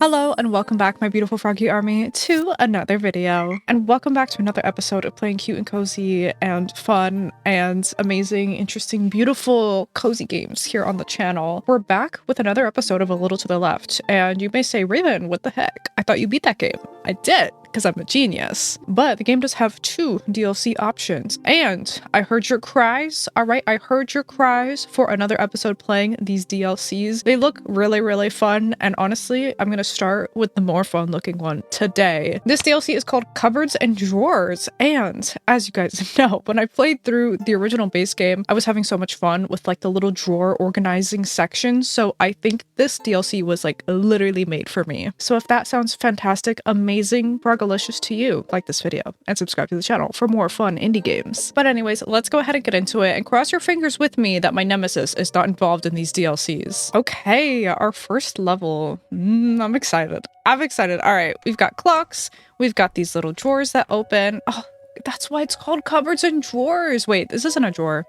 Hello and welcome back, my beautiful froggy army, to another video. And welcome back to another episode of playing cute and cozy and fun and amazing, interesting, beautiful, cozy games here on the channel. We're back with another episode of A Little to the Left. And you may say, Raven, what the heck? I thought you beat that game. I did, because I'm a genius. But the game does have 2 DLC options. And I heard your cries. All right, I heard your cries for another episode playing these DLCs. They look really, really fun. And honestly, I'm going to start with the more fun looking one today. This DLC is called Cupboards and Drawers. And as you guys know, when I played through the original base game, I was having so much fun with like the little drawer organizing section. So I think this DLC was like literally made for me. So if that sounds fantastic, amazing, frogalicious to you, like this video and subscribe to the channel for more fun indie games. But anyways, let's go ahead and get into it and cross your fingers with me that my nemesis is not involved in these DLCs. Okay, our first level. I'm excited. I'm excited. All right, we've got clocks. We've got these little drawers that open. Oh, that's why it's called Cupboards and Drawers. Wait, this isn't a drawer.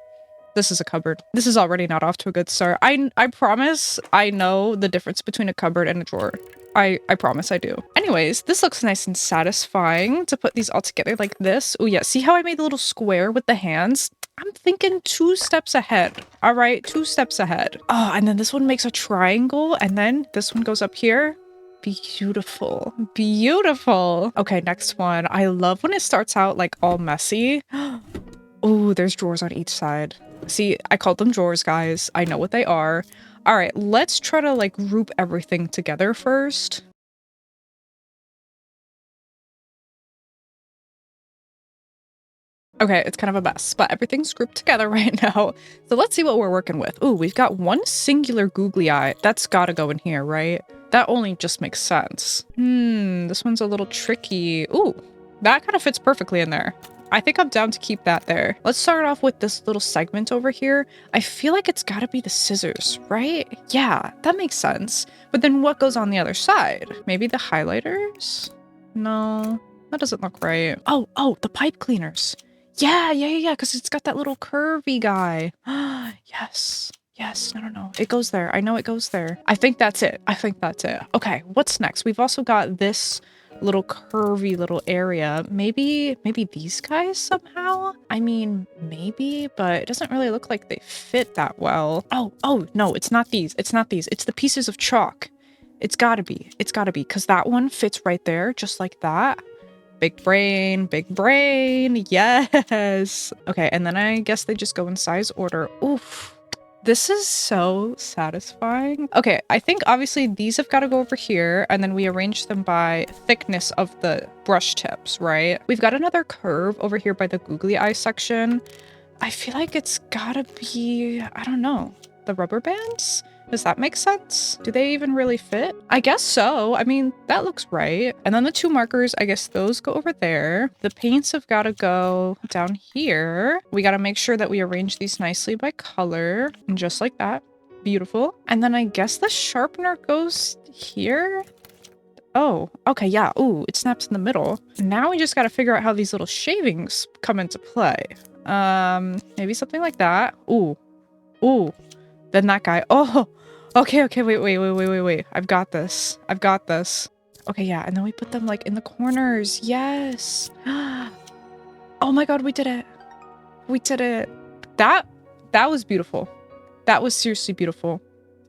This is a cupboard. This is already not off to a good start. I promise I know the difference between a cupboard and a drawer. I promise I do. Anyways, this looks nice and satisfying to put these all together like this. Oh yeah, see how I made the little square with the hands? I'm thinking 2 steps ahead. All right, 2 steps ahead. Oh, and then this one makes a triangle, and then this one goes up here. Beautiful. Beautiful. Okay, next one. I love when it starts out like all messy. Oh, there's drawers on each side. See, I called them drawers, guys. I know what they are. All right, let's try to like group everything together first. Okay, it's kind of a mess, but everything's grouped together right now. So let's see what we're working with. Ooh, we've got one singular googly eye. That's gotta go in here, right? That only just makes sense. This one's a little tricky. Ooh, that kind of fits perfectly in there. I think I'm down to keep that there. Let's start off with this little segment over here. I feel like it's gotta be the scissors, right? Yeah, that makes sense. But then what goes on the other side? Maybe the highlighters? No, that doesn't look right. Oh, the pipe cleaners. Yeah, because it's got that little curvy guy. Yes. Yes, no. It goes there. I know it goes there. I think that's it. Okay, what's next? We've also got this little curvy little area. Maybe these guys somehow? I mean, maybe, but it doesn't really look like they fit that well. Oh, no, it's not these. It's the pieces of chalk. It's gotta be, because that one fits right there, just like that. Big brain, yes. Okay, and then I guess they just go in size order. Oof. This is so satisfying. Okay, I think obviously these have got to go over here, and then we arrange them by thickness of the brush tips, right? We've got another curve over here by the googly eye section. I feel like it's gotta be, I don't know, the rubber bands? Does that make sense? Do they even really fit? I guess so. I mean, that looks right. And then the 2 markers, I guess those go over there. The paints have got to go down here. We got to make sure that we arrange these nicely by color. And just like that. Beautiful. And then I guess the sharpener goes here. Oh, okay, yeah. Ooh, it snaps in the middle. Now we just got to figure out how these little shavings come into play. Maybe something like that. Ooh. Then that guy. Oh, okay, wait. I've got this. Okay, yeah, and then we put them like in the corners. Yes. Oh my god, we did it. That was beautiful. That was seriously beautiful.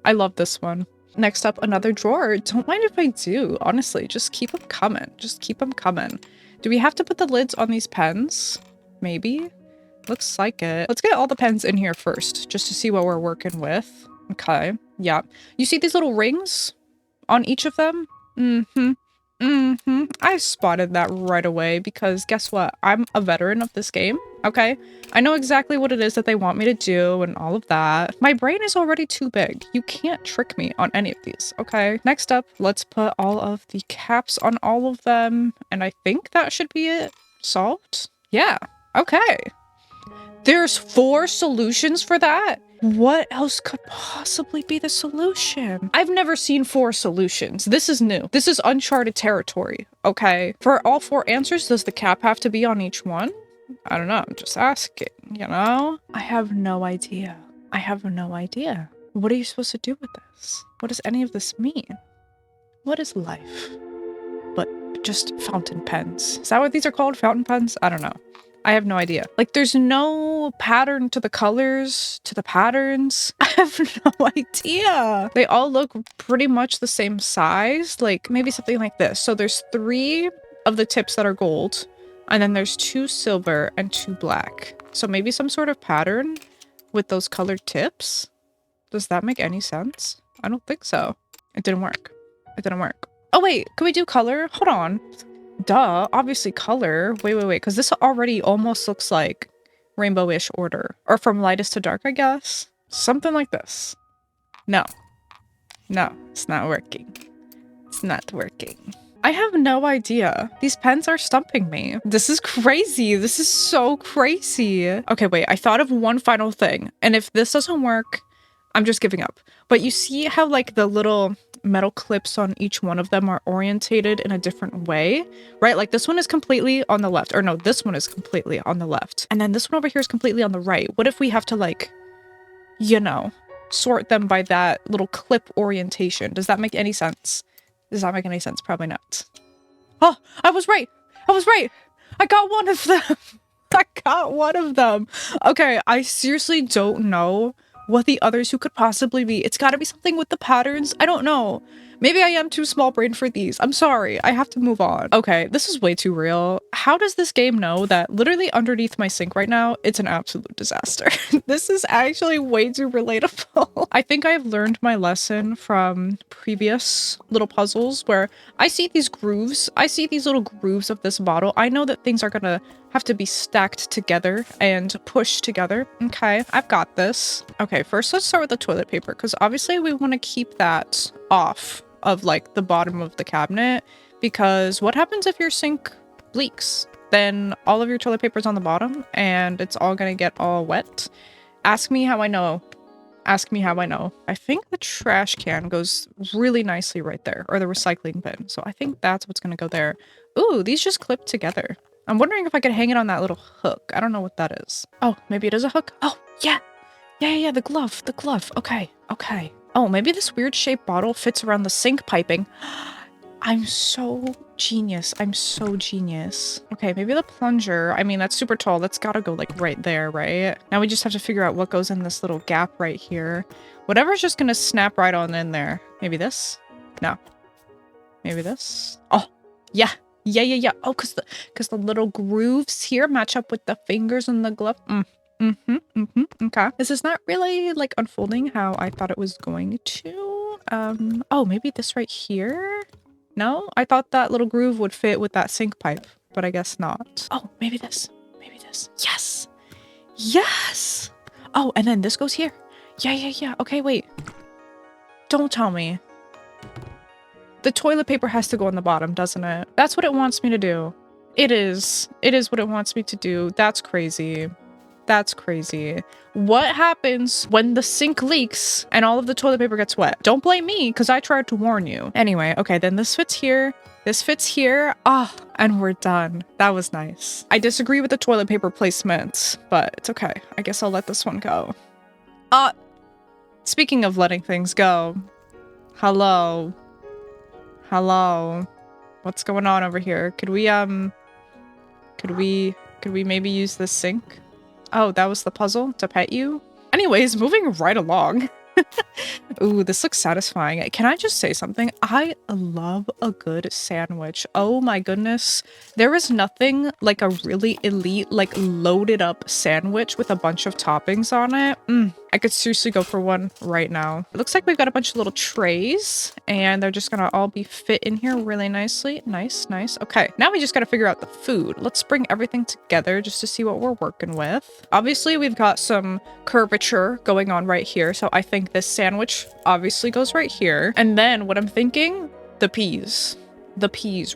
I love this one. Next up, another drawer. Don't mind if I do, honestly. Just keep them coming. Do we have to put the lids on these pens? Maybe? Looks like it. Let's get all the pens in here first, just to see what we're working with. Okay, yeah. You see these little rings on each of them? I spotted that right away because guess what? I'm a veteran of this game, okay? I know exactly what it is that they want me to do and all of that. My brain is already too big. You can't trick me on any of these, okay? Next up, let's put all of the caps on all of them. And I think that should be it. Solved? Yeah, okay. There's 4 solutions for that? What else could possibly be the solution? I've never seen 4 solutions. This is new. This is uncharted territory, okay? For all 4 answers, does the cap have to be on each one? I don't know. I'm just asking, you know? I have no idea. What are you supposed to do with this? What does any of this mean? What is life but just fountain pens? Is that what these are called? Fountain pens? I don't know. I have no idea. Like, there's no pattern to the colors, to the patterns. I have no idea. They all look pretty much the same size, like maybe something like this. So there's 3 of the tips that are gold, and then there's 2 silver and 2 black. So maybe some sort of pattern with those colored tips. Does that make any sense? I don't think so. It didn't work. It didn't work. Oh wait, can we do color? Hold on. Duh, obviously color. Wait, because this already almost looks like rainbow-ish order. Or from lightest to dark, I guess. Something like this. No. No, it's not working. It's not working. I have no idea. These pens are stumping me. This is crazy. This is so crazy. Okay, wait, I thought of one final thing. And if this doesn't work, I'm just giving up. But you see how like the little metal clips on each one of them are orientated in a different way, right? Like this one is completely on the left, or no, this one is completely on the left. And then this one over here is completely on the right. What if we have to like, you know, sort them by that little clip orientation? Does that make any sense? Does that make any sense? Probably not. Oh, I was right. I was right. I got one of them. I got one of them. Okay, I seriously don't know what the others who could possibly be. It's got to be something with the patterns. I don't know. Maybe I am too small brained for these. I'm sorry. I have to move on. Okay, this is way too real. How does this game know that literally underneath my sink right now, it's an absolute disaster? This is actually way too relatable. I think I've learned my lesson from previous little puzzles where I see these grooves. I see these little grooves of this bottle. I know that things are gonna have to be stacked together and pushed together. Okay, I've got this. Okay, first let's start with the toilet paper because obviously we want to keep that off of like the bottom of the cabinet, because what happens if your sink leaks? Then all of your toilet paper is on the bottom and it's all gonna get all wet. Ask me how I know. Ask me how I know. I think the trash can goes really nicely right there, or the recycling bin. So I think that's what's gonna go there. Ooh, these just clip together. I'm wondering if I could hang it on that little hook. I don't know what that is. Oh, maybe it is a hook. Oh, yeah. Yeah, the glove. The glove. Okay. Oh, maybe this weird shaped bottle fits around the sink piping. I'm so genius. I'm so genius. Okay, maybe the plunger. I mean, that's super tall. That's gotta go like right there, right? Now we just have to figure out what goes in this little gap right here. Whatever's just gonna snap right on in there. Maybe this? No. Maybe this? Oh, yeah. Oh, cause the little grooves here match up with the fingers and the glove. Okay. This is not really like unfolding how I thought it was going to. Oh, maybe this right here? No? I thought that little groove would fit with that sink pipe, but I guess not. Oh, maybe this. Maybe this. Yes! Yes! Oh, and then this goes here. Yeah. Okay, wait. Don't tell me. The toilet paper has to go on the bottom, doesn't it? That's what it wants me to do. It is. It is what it wants me to do. That's crazy. That's crazy. What happens when the sink leaks and all of the toilet paper gets wet? Don't blame me, because I tried to warn you. Anyway, okay, then this fits here. This fits here. Ah, and we're done. That was nice. I disagree with the toilet paper placement, but it's okay. I guess I'll let this one go. Speaking of letting things go. Hello. What's going on over here? Could we maybe use this sink? Oh, that was the puzzle to pet you? Anyways, moving right along. Ooh, this looks satisfying. Can I just say something? I love a good sandwich. Oh my goodness. There is nothing like a really elite, like loaded up sandwich with a bunch of toppings on it. I could seriously go for one right now. It looks like we've got a bunch of little trays and they're just gonna all be fit in here really nicely. Nice. Okay, now we just gotta figure out the food. Let's bring everything together just to see what we're working with. Obviously, we've got some curvature going on right here. So I think this sandwich obviously goes right here. And then what I'm thinking, the peas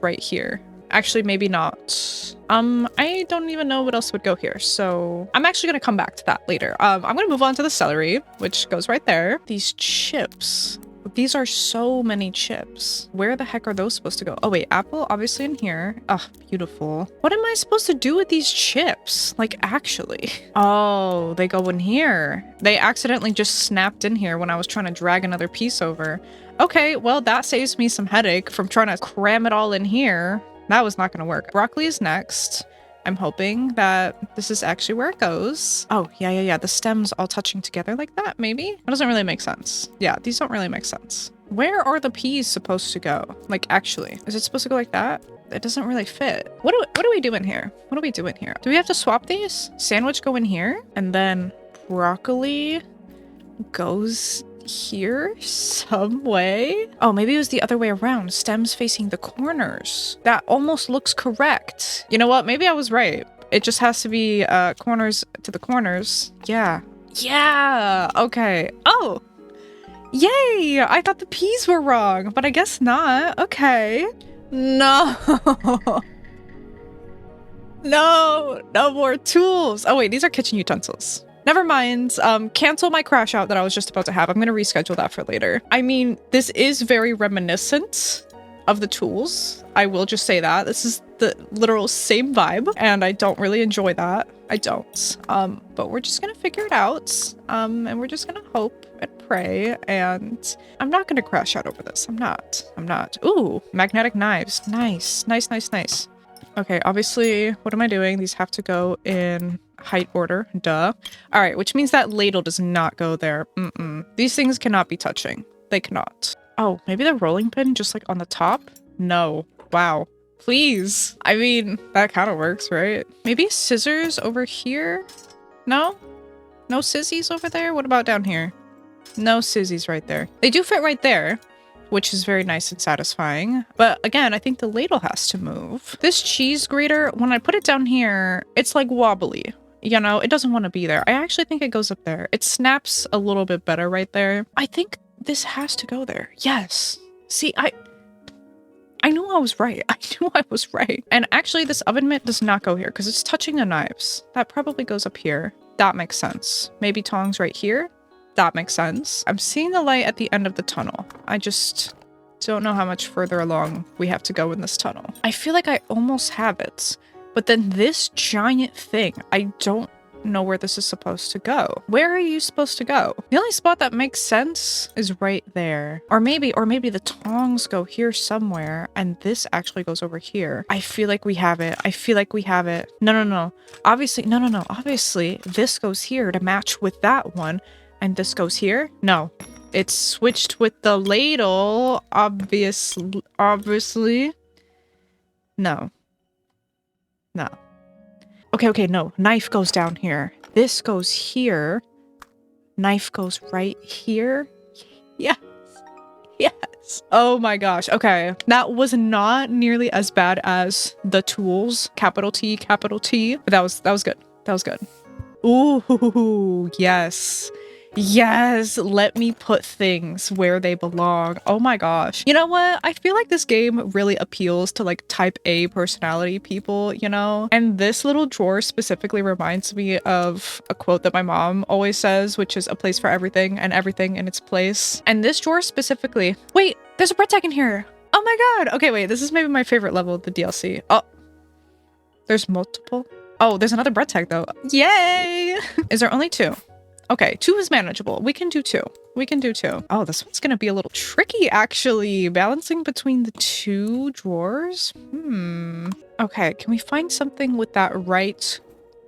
right here. Actually, maybe not. I don't even know what else would go here. So I'm actually going to come back to that later. I'm going to move on to the celery, which goes right there. These chips. These are so many chips. Where the heck are those supposed to go? Oh wait, apple obviously in here. Oh, beautiful. What am I supposed to do with these chips? Like actually. Oh, they go in here. They accidentally just snapped in here when I was trying to drag another piece over. Okay, well, that saves me some headache from trying to cram it all in here. That was not going to work. Broccoli is next. I'm hoping that this is actually where it goes. Oh, yeah. The stems all touching together like that, maybe? That doesn't really make sense. Yeah, these don't really make sense. Where are the peas supposed to go? Like, actually, is it supposed to go like that? It doesn't really fit. What are we doing here? What are we doing here? Do we have to swap these? Sandwich go in here, and then broccoli goes here some way. Oh, maybe it was the other way around. Stems facing the corners. That almost looks correct. You know what? Maybe I was right. It just has to be corners to the corners. Yeah. Okay. Oh, yay. I thought the peas were wrong, but I guess not. Okay. No. No more tools. Oh wait, these are kitchen utensils. Never mind. Cancel my crash out that I was just about to have. I'm going to reschedule that for later. I mean, this is very reminiscent of the tools. I will just say that. This is the literal same vibe, and I don't really enjoy that. I don't. But we're just going to figure it out. And we're just going to hope and pray, and I'm not going to crash out over this. I'm not. Ooh, magnetic knives. Nice. Okay, obviously, what am I doing? These have to go in height order. Duh. All right, which means that ladle does not go there. These things cannot be touching. They cannot. Oh, maybe the rolling pin just like on the top? No. Wow. Please. I mean, that kind of works, right? Maybe scissors over here? No? No scissors over there? What about down here? No scissors right there. They do fit right there, which is very nice and satisfying. But again, I think the ladle has to move. This cheese grater, when I put it down here, it's like wobbly. You know, it doesn't want to be there. I actually think it goes up there. It snaps a little bit better right there. I think this has to go there. Yes. See, I knew I was right. And actually, this oven mitt does not go here because it's touching the knives. That probably goes up here. That makes sense. Maybe tongs right here. That makes sense. I'm seeing the light at the end of the tunnel. I just don't know how much further along we have to go in this tunnel. I feel like I almost have it, but then this giant thing, I don't know where this is supposed to go. Where are you supposed to go? The only spot that makes sense is right there. Or maybe the tongs go here somewhere and this actually goes over here. I feel like we have it. No. Obviously, Obviously, this goes here to match with that one. And this goes here? No. It's switched with the ladle, obviously. No. Okay, no. Knife goes down here. This goes here. Knife goes right here. Yes. Oh my gosh. Okay. That was not nearly as bad as the tools. Capital T. But that was good. Ooh, yes. Yes, let me put things where they belong. Oh my gosh. You know what? I feel like this game really appeals to like type A personality people, you know? And this little drawer specifically reminds me of a quote that my mom always says, which is a place for everything and everything in its place. And this drawer specifically, wait, there's a bread tag in here. Oh my God. Okay, wait, this is maybe my favorite level of the DLC. Oh, there's multiple. Oh, there's another bread tag though. Yay. Is there only two? Okay, 2 is manageable. We can do 2. Oh, this one's gonna be a little tricky, actually. Balancing between the 2 drawers? Okay, can we find something with that right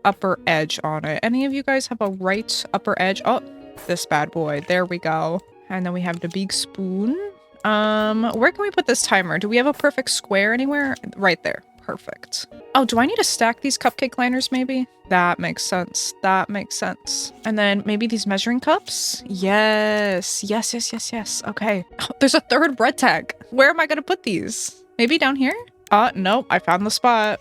upper edge on it? Any of you guys have a right upper edge? Oh, this bad boy. There we go. And then we have the big spoon. Where can we put this timer? Do we have a perfect square anywhere? Right there. Perfect. Oh, do I need to stack these cupcake liners maybe? That makes sense. And then maybe these measuring cups? Yes. Okay. Oh, there's a 3rd bread tag. Where am I gonna put these? Maybe down here? Nope. I found the spot.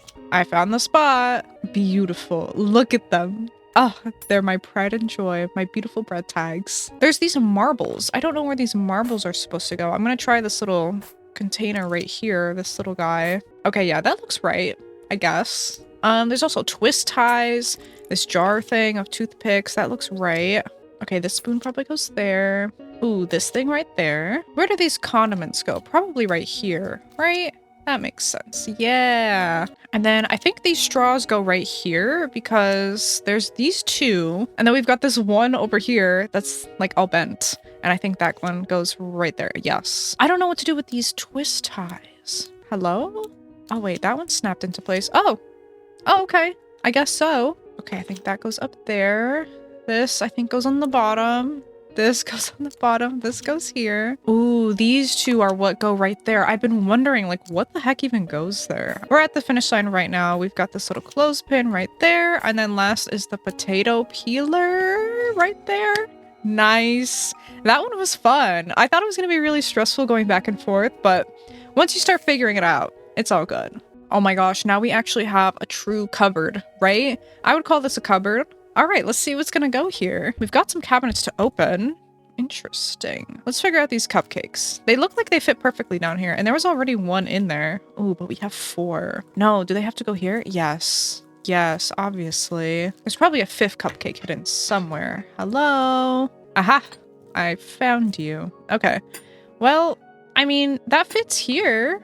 Beautiful. Look at them. Oh, they're my pride and joy. My beautiful bread tags. There's these marbles. I don't know where these marbles are supposed to go. I'm gonna try this little container right here, this little guy. Okay, yeah, that looks right, I guess. There's also twist ties, this jar thing of toothpicks, that looks right. Okay, this spoon probably goes there. Ooh, this thing right there. Where do these condiments go? Probably right here, right? That makes sense. Yeah. And then I think these straws go right here because there's these 2. And then we've got this one over here that's like all bent. And I think that one goes right there. Yes. I don't know what to do with these twist ties. Hello? Oh, wait, that one snapped into place. Oh, okay. I guess so. Okay, I think that goes up there. This, I think, goes on the bottom. This goes on the bottom. This goes here. Ooh, these two are what go right there. I've been wondering, like, what the heck even goes there? We're at the finish line right now. We've got this little clothespin right there. And then last is the potato peeler right there. Nice. That one was fun. I thought it was going to be really stressful going back and forth, but once you start figuring it out, it's all good. Oh my gosh, now we actually have a true cupboard, right? I would call this a cupboard. All right, let's see what's gonna go here. We've got some cabinets to open. Interesting. Let's figure out these cupcakes. They look like they fit perfectly down here, and there was already one in there. Oh, but we have 4. No, do they have to go here? Yes. Yes, obviously. There's probably a 5th cupcake hidden somewhere. Hello? Aha! I found you. Okay. Well, I mean, that fits here.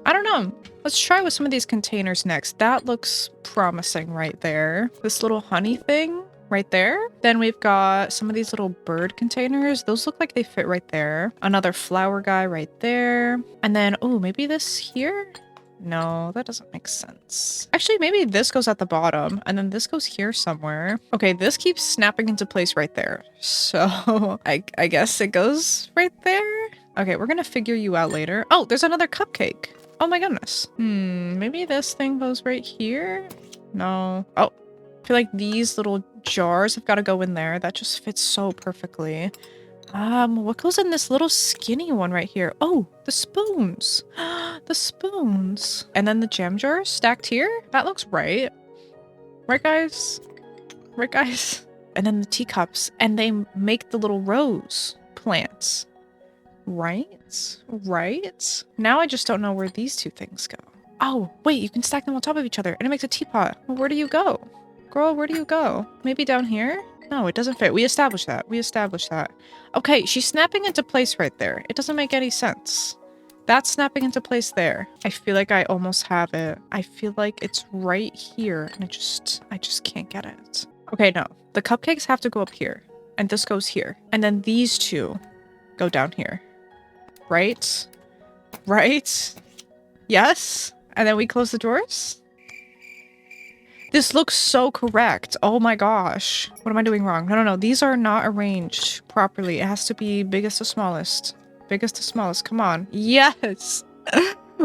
I don't know. Let's try with some of these containers next. That looks promising right there. This little honey thing right there. Then we've got some of these little bird containers. Those look like they fit right there. Another flower guy right there. And then, oh, maybe this here? No, that doesn't make sense. Actually, maybe this goes at the bottom and then this goes here somewhere. Okay, this keeps snapping into place right there. So I guess it goes right there. Okay, we're gonna figure you out later. Oh, there's another cupcake. Oh my goodness. Maybe this thing goes right here? No. Oh, I feel like these little jars have got to go in there. That just fits so perfectly. What goes in this little skinny one right here? Oh, the spoons. The spoons. And then the jam jars stacked here? That looks right. Right, guys? Right, guys? And then the teacups. And they make the little rose plants. Right? Right? Now I just don't know where these two things go. Oh, wait, you can stack them on top of each other and it makes a teapot. Well, where do you go? Girl, where do you go? Maybe down here? No, it doesn't fit. We established that. We established that. Okay, she's snapping into place right there. It doesn't make any sense. That's snapping into place there. I feel like I almost have it. I feel like it's right here and I just can't get it. Okay, no. The cupcakes have to go up here and this goes here. And then these two go down here. Right? Right? Yes? And then we close the doors? This looks so correct. Oh my gosh. What am I doing wrong? No. These are not arranged properly. It has to be biggest to smallest. Biggest to smallest. Come on. Yes!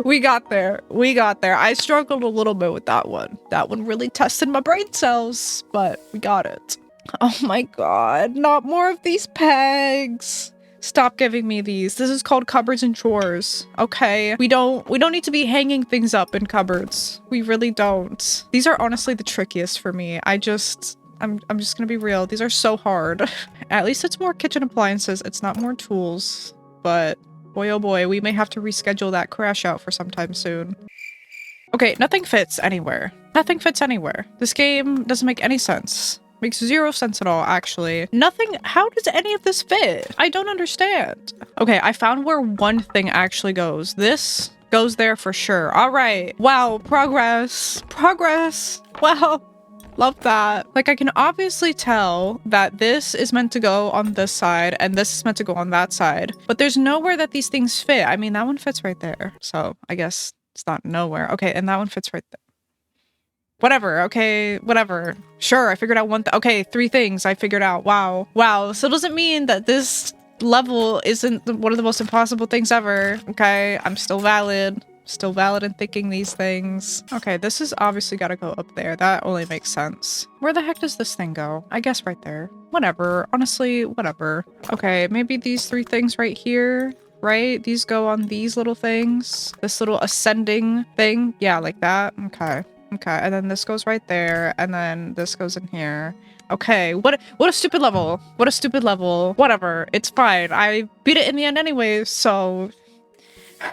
We got there. We got there. I struggled a little bit with that one. That one really tested my brain cells, but we got it. Oh my god. Not more of these pegs. Stop giving me these. This is called cupboards and drawers. Okay. We don't need to be hanging things up in cupboards. We really don't. These are honestly the trickiest for me. I'm just gonna be real. These are so hard. At least it's more kitchen appliances. It's not more tools. But boy oh boy, we may have to reschedule that crash out for sometime soon. Okay, nothing fits anywhere. Nothing fits anywhere. This game doesn't make any sense. Makes 0 sense at all, actually. Nothing. How does any of this fit? I don't understand. Okay, I found where one thing actually goes. This goes there for sure. All right. Wow, progress. Progress. Wow. Love that. Like, I can obviously tell that this is meant to go on this side and this is meant to go on that side. But there's nowhere that these things fit. I mean, that one fits right there. So I guess it's not nowhere. Okay, and that one fits right there. Whatever, okay, whatever. Sure, I figured out okay, 3 things I figured out. Wow. Wow, so does it mean that this level isn't one of the most impossible things ever? Okay, I'm still valid. Still valid in thinking these things. Okay, this has obviously got to go up there. That only makes sense. Where the heck does this thing go? I guess right there. Whatever. Honestly, whatever. Okay, maybe these 3 things right here, right? These go on these little things. This little ascending thing. Yeah, like that. Okay. Okay, and then this goes right there, and then this goes in here. Okay, what a stupid level. What a stupid level. Whatever, it's fine. I beat it in the end anyway, so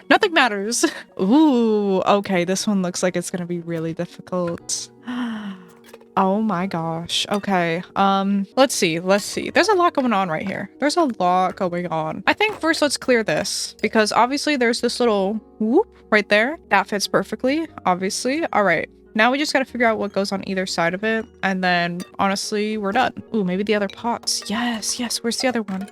nothing matters. Ooh, okay, this one looks like it's gonna be really difficult. Oh my gosh. Okay, let's see. There's a lot going on right here. There's a lot going on. I think first let's clear this, because obviously there's this little whoop right there. That fits perfectly, obviously. All right. Now we just gotta figure out what goes on either side of it, and then honestly, we're done. Ooh, maybe the other pots. Yes, where's the other one?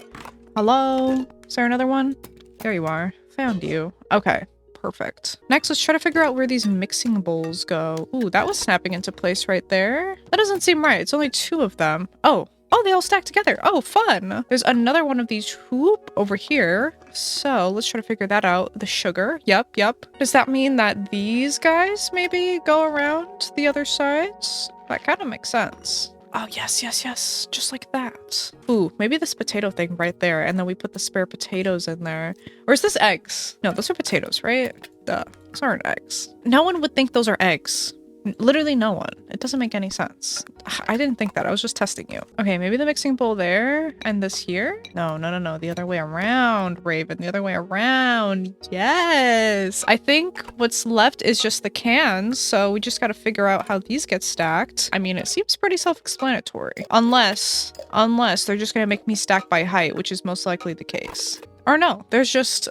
Hello? Is there another one? There you are. Found you. Okay. Perfect. Next, let's try to figure out where these mixing bowls go. Ooh, that was snapping into place right there. That doesn't seem right. It's only 2 of them. Oh, they all stack together. Oh, fun. There's another one of these hoop over here. So let's try to figure that out. The sugar. Yep. Does that mean that these guys maybe go around the other sides? That kind of makes sense. Oh, yes. Just like that. Ooh, maybe this potato thing right there. And then we put the spare potatoes in there. Or is this eggs? No, those are potatoes, right? Duh. Those aren't eggs. No one would think those are eggs. Literally no one. It doesn't make any sense. I didn't think that. I was just testing you. Okay, maybe the mixing bowl there and this here? No. The other way around, Raven. The other way around. Yes. I think what's left is just the cans. So we just got to figure out how these get stacked. I mean, it seems pretty self-explanatory. Unless they're just going to make me stack by height, which is most likely the case. Or no, there's just...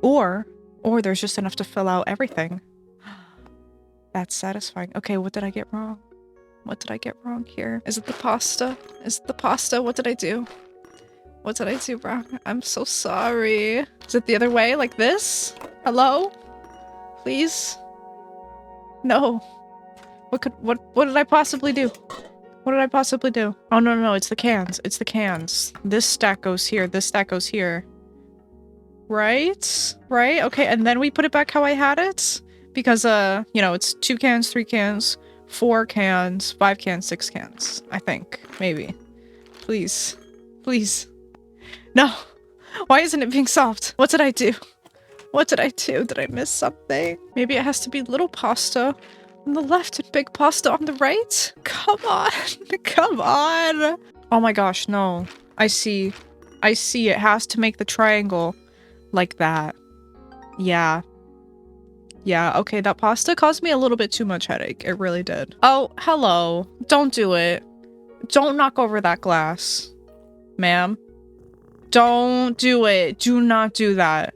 Or there's just enough to fill out everything. That's satisfying. Okay, what did I get wrong? What did I get wrong here? Is it the pasta? Is it the pasta? What did I do? What did I do wrong? I'm so sorry. Is it the other way? Like this? Hello? Please? No. What did I possibly do? What did I possibly do? Oh, no, it's the cans. It's the cans. This stack goes here. This stack goes here. Right? Right? Okay, and then we put it back how I had it? Because, you know, it's 2 cans, 3 cans, 4 cans, 5 cans, 6 cans. I think. Maybe. Please. Please. No. Why isn't it being solved? What did I do? What did I do? Did I miss something? Maybe it has to be little pasta on the left and big pasta on the right? Come on. Come on. Oh my gosh, no. I see. It has to make the triangle like that. Yeah. Yeah, okay, that pasta caused me a little bit too much headache. It really did. Oh, hello. Don't do it. Don't knock over that glass. Ma'am. Don't do it. Do not do that.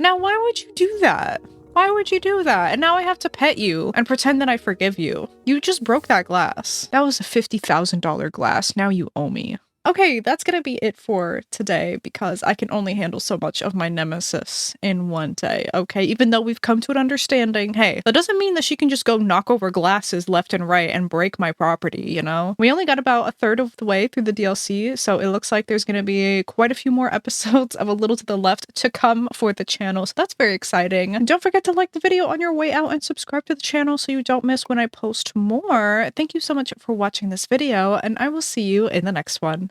Now, why would you do that? Why would you do that? And now I have to pet you and pretend that I forgive you. You just broke that glass. That was a $50,000 glass. Now you owe me. Okay, that's gonna be it for today because I can only handle so much of my nemesis in one day, okay? Even though we've come to an understanding, hey, that doesn't mean that she can just go knock over glasses left and right and break my property, you know? We only got about 1/3 of the way through the DLC, so it looks like there's gonna be quite a few more episodes of A Little to the Left to come for the channel, so that's very exciting. And don't forget to like the video on your way out and subscribe to the channel so you don't miss when I post more. Thank you so much for watching this video, and I will see you in the next one.